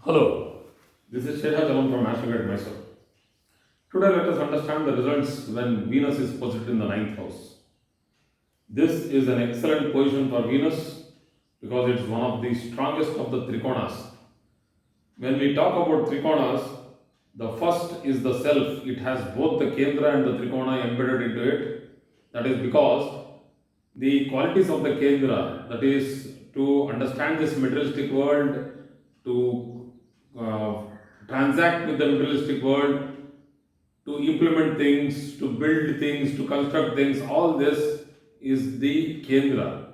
Hello, this is Shreya Jalan from Ascendant myself. Today let us understand the results when Venus is positioned in the ninth house. This is an excellent position for Venus because it's one of the strongest of the trikonas. When we talk about trikonas, the first is the self. It has both the Kendra and the trikona embedded into it. That is because the qualities of the Kendra, that is to understand this materialistic world, to uh, transact with the materialistic world, to implement things, to build things, to construct things, all this is the Kendra.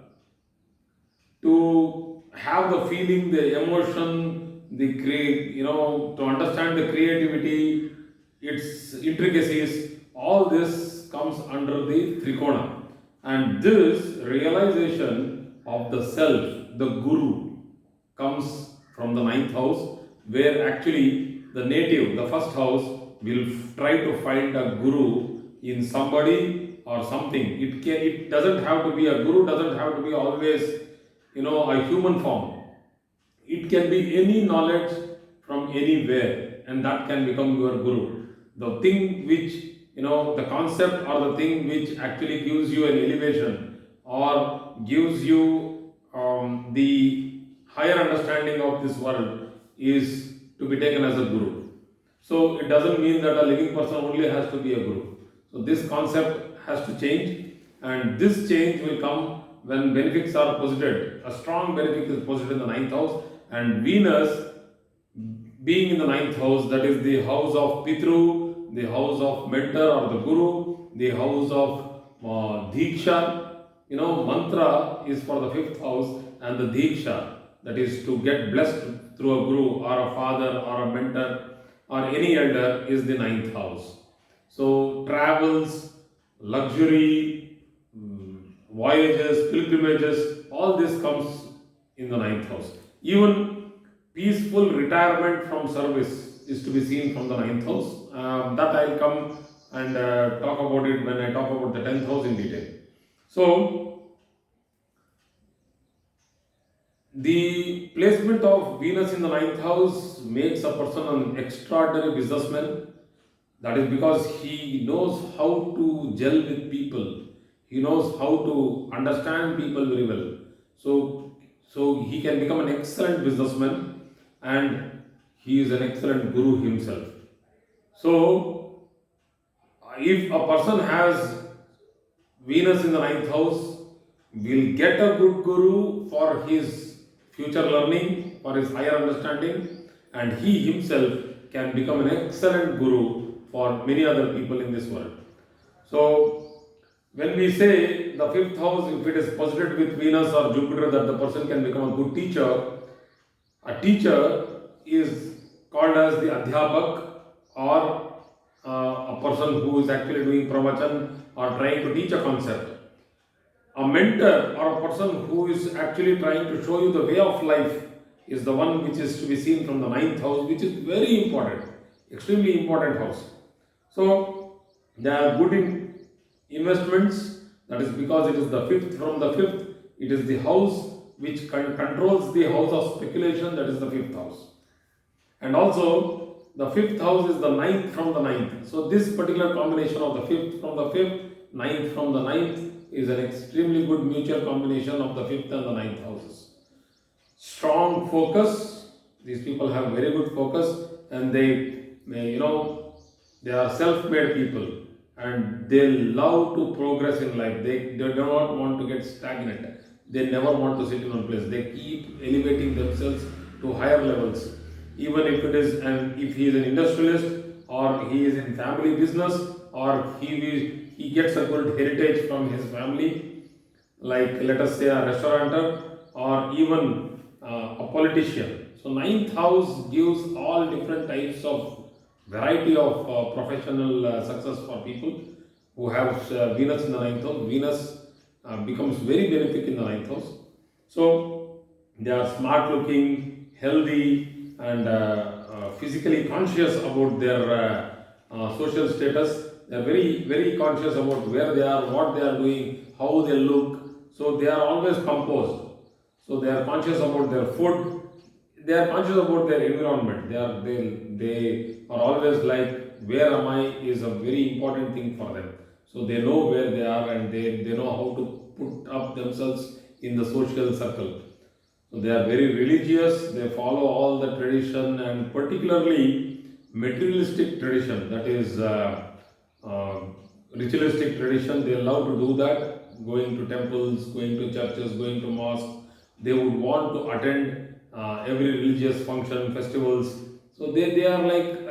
To have the feeling, the emotion, to understand the creativity, its intricacies, all this comes under the Trikona. And this realization of the self, the Guru, comes from the ninth house, where actually the native, the first house, will try to find a guru in somebody or something. It doesn't have to be a guru, doesn't have to be always a human form. It can be any knowledge from anywhere, and that can become your guru. The thing which, the concept or the thing which actually gives you an elevation or gives you the higher understanding of this world is to be taken as a guru. So it doesn't mean that a living person only has to be a guru. So this concept has to change, and this change will come when benefics are posited. A strong benefic is posited in the ninth house, and Venus being in the ninth house, that is the house of Pitru, the house of mentor or the Guru, the house of Diksha. Mantra is for the fifth house, and the Diksha, that is to get blessed through a Guru or a father or a mentor or any elder, is the ninth house. So, travels, luxury, voyages, pilgrimages, all this comes in the ninth house. Even peaceful retirement from service is to be seen from the ninth house. That I'll come and talk about it when I talk about the 10th house in detail. So, the placement of Venus in the ninth house makes a person an extraordinary businessman. That is because he knows how to gel with people. He knows how to understand people very well. So he can become an excellent businessman, and he is an excellent guru himself. So, if a person has Venus in the ninth house, will get a good guru for his future learning, for his higher understanding, and he himself can become an excellent guru for many other people in this world. So, when we say the fifth house, if it is posited with Venus or Jupiter, that the person can become a good teacher, a teacher is called as the Adhyapak, or a person who is actually doing pravachan or trying to teach a concept. A mentor or a person who is actually trying to show you the way of life is the one which is to be seen from the ninth house, which is very important, extremely important house. So, they are good in investments, that is because it is the fifth. From the fifth, it is the house which controls the house of speculation, that is the fifth house. And also, the fifth house is the ninth from the ninth. So, this particular combination of the fifth from the fifth, ninth from the ninth, is an extremely good mutual combination of the fifth and the ninth houses. Strong focus. These people have very good focus, and they are self-made people, and they love to progress in life. They do not want to get stagnant. They never want to sit in one place. They keep elevating themselves to higher levels. Even if it is, and if he is an industrialist, or he is in family business, or he gets a good heritage from his family, like let us say a restaurateur, or even a politician. So ninth house gives all different types of variety of professional success for people who have Venus in the ninth house. Venus becomes very benefic in the ninth house. So they are smart looking, healthy, and physically conscious about their social status. They are very, very conscious about where they are, what they are doing, how they look. So they are always composed. So they are conscious about their food. they are conscious about their environment. They are always like, where am I is a very important thing for them. So they know where they are, and they know how to put up themselves in the social circle. So they are very religious, they follow all the tradition, and particularly materialistic tradition, that is uh, ritualistic tradition. They love to do that, going to temples, going to churches, going to mosques. They would want to attend every religious function, festivals. So they are like,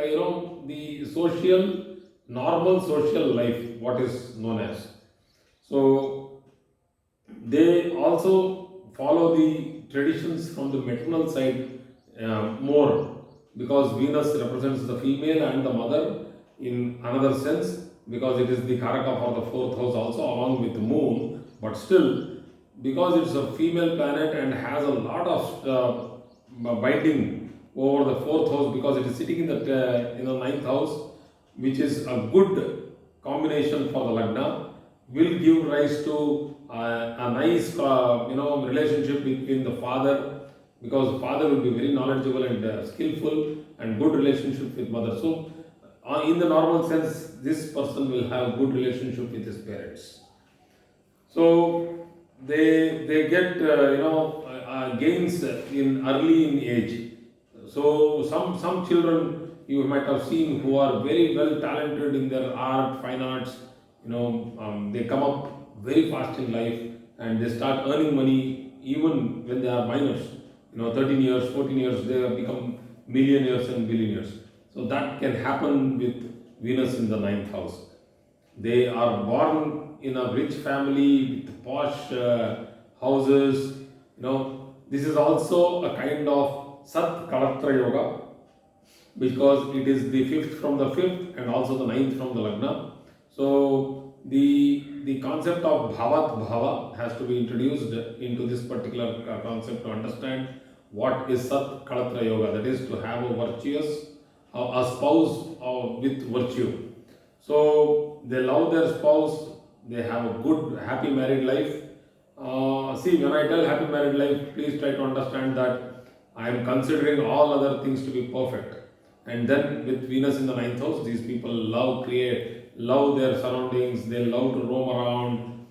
the social, normal social life, what is known as. So they also follow the traditions from the maternal side more, because Venus represents the female and the mother in another sense, because it is the Karaka for the fourth house also, along with the moon. But still, because it's a female planet and has a lot of binding over the fourth house, because it is sitting in the ninth house, which is a good combination for the Lagna, will give rise to a nice relationship between the father, because the father will be very knowledgeable and skillful, and good relationship with mother. So in the normal sense, this person will have good relationship with his parents. So they get gains in early in age. So some children you might have seen who are very well talented in their art, fine arts. They come up very fast in life, and they start earning money even when they are minors. 13 years, 14 years, they have become millionaires and billionaires. So that can happen with Venus in the ninth house. They are born in a rich family with posh houses. This is also a kind of Sat Kalatra Yoga, because it is the fifth from the fifth and also the ninth from the Lagna. So the concept of Bhavat Bhava has to be introduced into this particular concept to understand what is Sat Kalatra Yoga. That is to have a virtuous, a spouse with virtue. So they love their spouse, they have a good, happy married life. See, when I tell happy married life, please try to understand that I am considering all other things to be perfect. And then with Venus in the ninth house, these people love their surroundings, they love to roam around,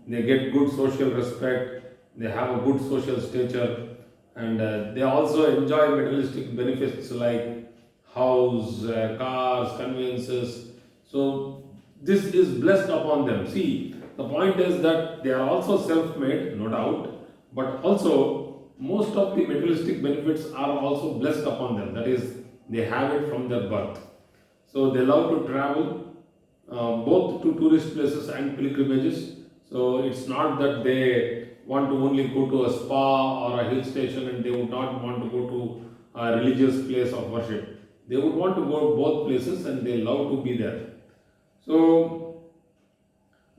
they get good social respect, they have a good social stature, and they also enjoy materialistic benefits like house, cars, conveyances. So this is blessed upon them. See, the point is that they are also self-made, no doubt, but also most of the materialistic benefits are also blessed upon them. That is, they have it from their birth. So they love to travel both to tourist places and pilgrimages. So it's not that they want to only go to a spa or a hill station, and they would not want to go to a religious place of worship. They would want to go to both places, and they love to be there. So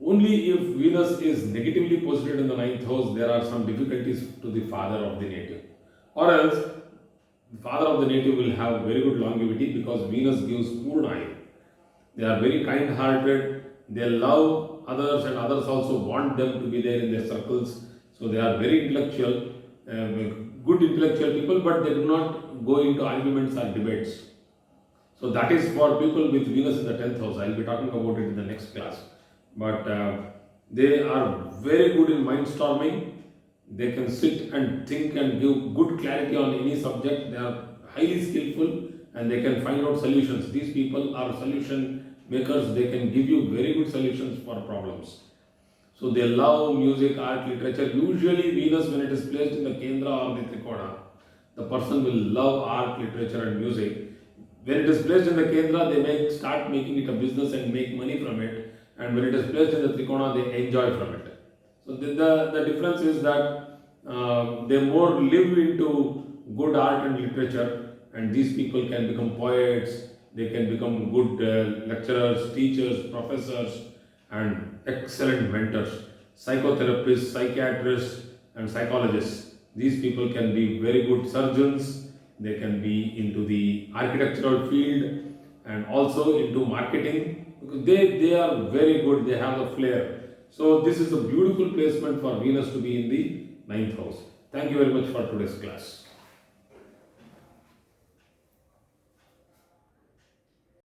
only if Venus is negatively posited in the ninth house, there are some difficulties to the father of the native. Or else, the father of the native will have very good longevity, because Venus gives Purnayu. They are very kind hearted, they love others, and others also want them to be there in their circles. So they are very intellectual, good intellectual people, but they do not go into arguments or debates. So that is for people with Venus in the 10th house. I will be talking about it in the next class. But they are very good in mind storming. They can sit and think and give good clarity on any subject. They are highly skillful, and they can find out solutions. These people are solution makers. They can give you very good solutions for problems. So they love music, art, literature. Usually Venus, when it is placed in the Kendra or the Trikona, the person will love art, literature and music. When it is placed in the Kendra, they start making it a business and make money from it. And when it is placed in the Trikona, they enjoy from it. So the difference is that they more live into good art and literature, and these people can become poets, they can become good lecturers, teachers, professors, and excellent mentors, psychotherapists, psychiatrists, and psychologists. These people can be very good surgeons, they can be into the architectural field and also into marketing, because they are very good, they have a flair. So this is a beautiful placement for Venus to be in the ninth house. Thank you very much for today's class.